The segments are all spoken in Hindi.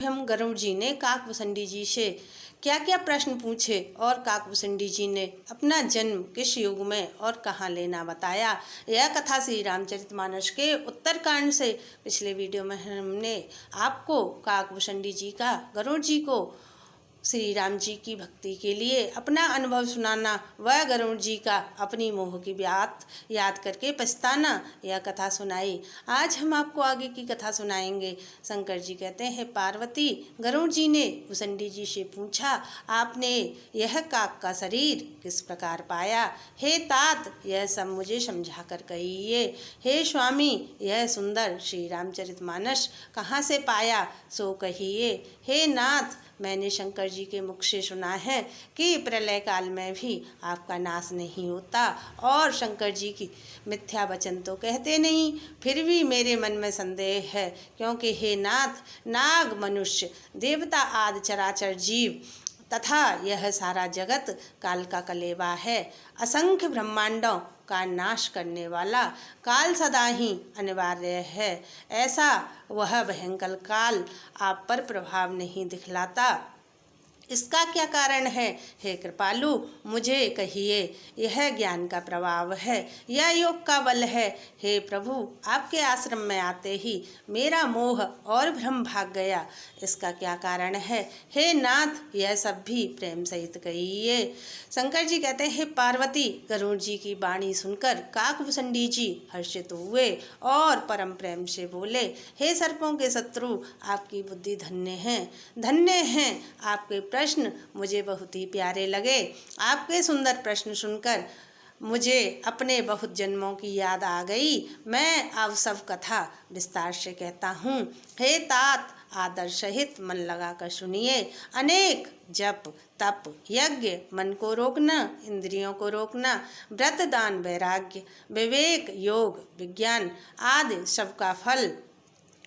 हम गरुड़ जी ने काकभूषणी जी से क्या क्या प्रश्न पूछे और काकभूषणी जी ने अपना जन्म किस युग में और कहाँ लेना बताया। यह कथा श्री रामचरितमानस के उत्तरकांड से पिछले वीडियो में हमने आपको काकभूषणी जी का गरुड़ जी को श्री राम जी की भक्ति के लिए अपना अनुभव सुनाना व गरुड़ जी का अपनी मोह की बात याद करके पछताना, यह कथा सुनाई। आज हम आपको आगे की कथा सुनाएंगे। शंकर जी कहते हैं, पार्वती गरुड़ जी ने भूषणी जी से पूछा, आपने यह काक का शरीर किस प्रकार पाया? हे तात, यह सब मुझे समझा कर कहिए। हे स्वामी, यह सुंदर श्री रामचरितमानस कहाँ से पाया सो कहिए। हे नाथ, मैंने शंकर जी के मुख से सुना है कि प्रलय काल में भी आपका नाश नहीं होता और शंकर जी की मिथ्या वचन तो कहते नहीं, फिर भी मेरे मन में संदेह है, क्योंकि हे नाथ, नाग, मनुष्य, देवता आदि चराचर जीव तथा यह सारा जगत काल का कलेवा है। असंख्य ब्रह्मांडों का नाश करने वाला काल सदा ही अनिवार्य है। ऐसा वह भयंकर काल आप पर प्रभाव नहीं दिखलाता, इसका क्या कारण है? हे कृपालु, मुझे कहिए। यह ज्ञान का प्रभाव है, यह योग का बल है। हे प्रभु, आपके आश्रम में आते ही मेरा मोह और भ्रम भाग गया, इसका क्या कारण है? हे नाथ, यह सब भी प्रेम सहित कहिए। शंकर जी कहते हैं, पार्वती गरुड़ जी की वाणी सुनकर काकभूषणी जी हर्षित हुए और परम प्रेम से बोले, हे सर्पों के शत्रु, आपकी बुद्धि धन्य है, धन्य है। आपके प्रश्न मुझे बहुत ही प्यारे लगे। आपके सुंदर प्रश्न सुनकर मुझे अपने बहुत जन्मों की याद आ गई। मैं अब सब कथा विस्तार से कहता हूँ। हे तात, आदर सहित मन लगाकर सुनिए। अनेक जप, तप, यज्ञ, मन को रोकना, इंद्रियों को रोकना, व्रत, दान, वैराग्य, विवेक, योग, विज्ञान आदि सबका फल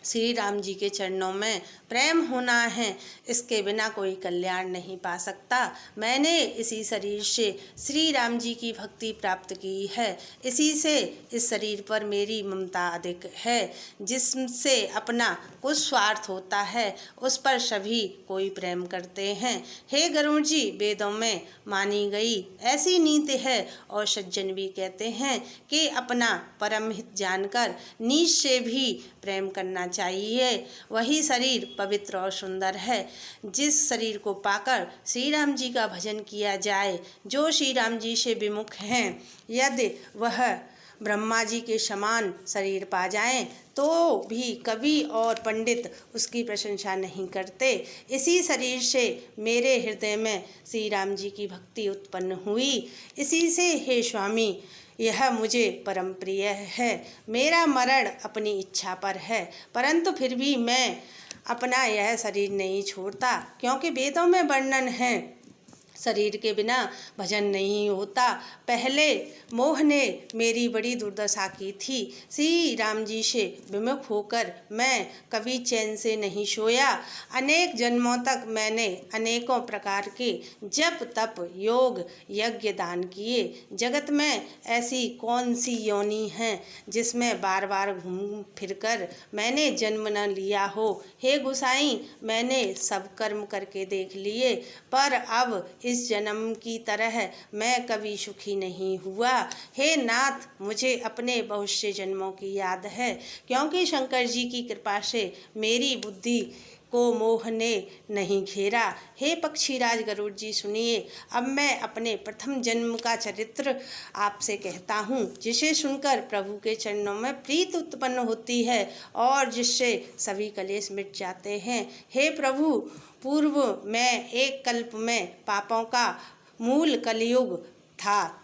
श्री राम जी के चरणों में प्रेम होना है। इसके बिना कोई कल्याण नहीं पा सकता। मैंने इसी शरीर से श्री राम जी की भक्ति प्राप्त की है। इसी से इस शरीर पर मेरी ममता अधिक है। जिससे अपना कुछ स्वार्थ होता है, उस पर सभी कोई प्रेम करते हैं। हे गरुड़ जी, वेदों में मानी गई ऐसी नीति है और सज्जन भी कहते हैं कि अपना परम हित जानकर नीच से भी प्रेम करना चाहिए। वही शरीर पवित्र और सुंदर है। जिस शरीर को पाकर श्री राम जी का भजन किया जाए, जो श्री राम जी से विमुख हैं, यदि वह ब्रह्मा जी के समान शरीर पा जाएं, तो भी कवि और पंडित उसकी प्रशंसा नहीं करते। इसी शरीर से मेरे हृदय में श्री राम जी की भक्ति उत्पन्न हुई। इसी से हे स्वामी, यह मुझे परम प्रिय है। मेरा मरण अपनी इच्छा पर है, परंतु फिर भी मैं अपना यह शरीर नहीं छोड़ता, क्योंकि वेदों में वर्णन है, शरीर के बिना भजन नहीं होता। पहले मोह ने मेरी बड़ी दुर्दशा की थी। श्री राम जी से विमुख होकर मैं कभी चैन से नहीं सोया। अनेक जन्मों तक मैंने अनेकों प्रकार के जप, तप, योग, यज्ञ, दान किए। जगत में ऐसी कौन सी योनि है जिसमें बार बार घूम फिरकर मैंने जन्म न लिया हो। हे गोसाई, मैंने सब कर्म करके देख लिए, पर अब इस जन्म की तरह मैं कभी सुखी नहीं हुआ। हे नाथ, मुझे अपने बहुत से जन्मों की याद है, क्योंकि शंकर जी की कृपा से मेरी बुद्धि को मोह ने नहीं घेरा। हे पक्षीराज गरुड़ जी, सुनिए। अब मैं अपने प्रथम जन्म का चरित्र आपसे कहता हूँ, जिसे सुनकर प्रभु के चरणों में प्रीत उत्पन्न होती है और जिससे सभी कलेश मिट जाते हैं। हे प्रभु, पूर्व में एक कल्प में पापों का मूल कलयुग था,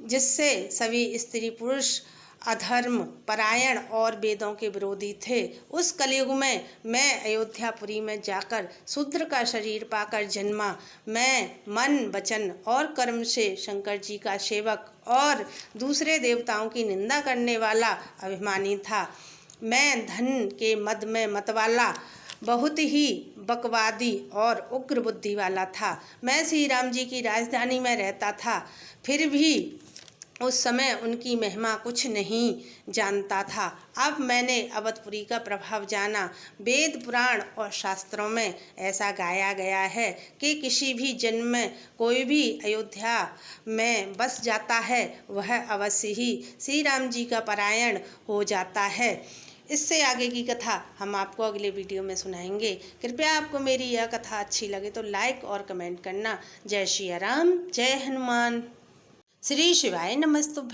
जिससे सभी स्त्री पुरुष अधर्म परायण और वेदों के विरोधी थे। उस कलयुग में मैं अयोध्यापुरी में जाकर शूद्र का शरीर पाकर जन्मा। मैं मन, वचन और कर्म से शंकर जी का सेवक और दूसरे देवताओं की निंदा करने वाला अभिमानी था। मैं धन के मद में मतवाला, बहुत ही बकवादी और उग्र बुद्धि वाला था। मैं श्री राम जी की राजधानी में रहता था, फिर भी उस समय उनकी महिमा कुछ नहीं जानता था। अब मैंने अवधपुरी का प्रभाव जाना। वेद पुराण और शास्त्रों में ऐसा गाया गया है कि किसी भी जन्म में कोई भी अयोध्या में बस जाता है वह अवश्य ही श्री राम जी का परायण हो जाता है। इससे आगे की कथा हम आपको अगले वीडियो में सुनाएंगे। कृपया आपको मेरी यह कथा अच्छी लगे तो लाइक और कमेंट करना। जय श्री राम, जय हनुमान, श्री शिवाय नमस्तुभ्यं।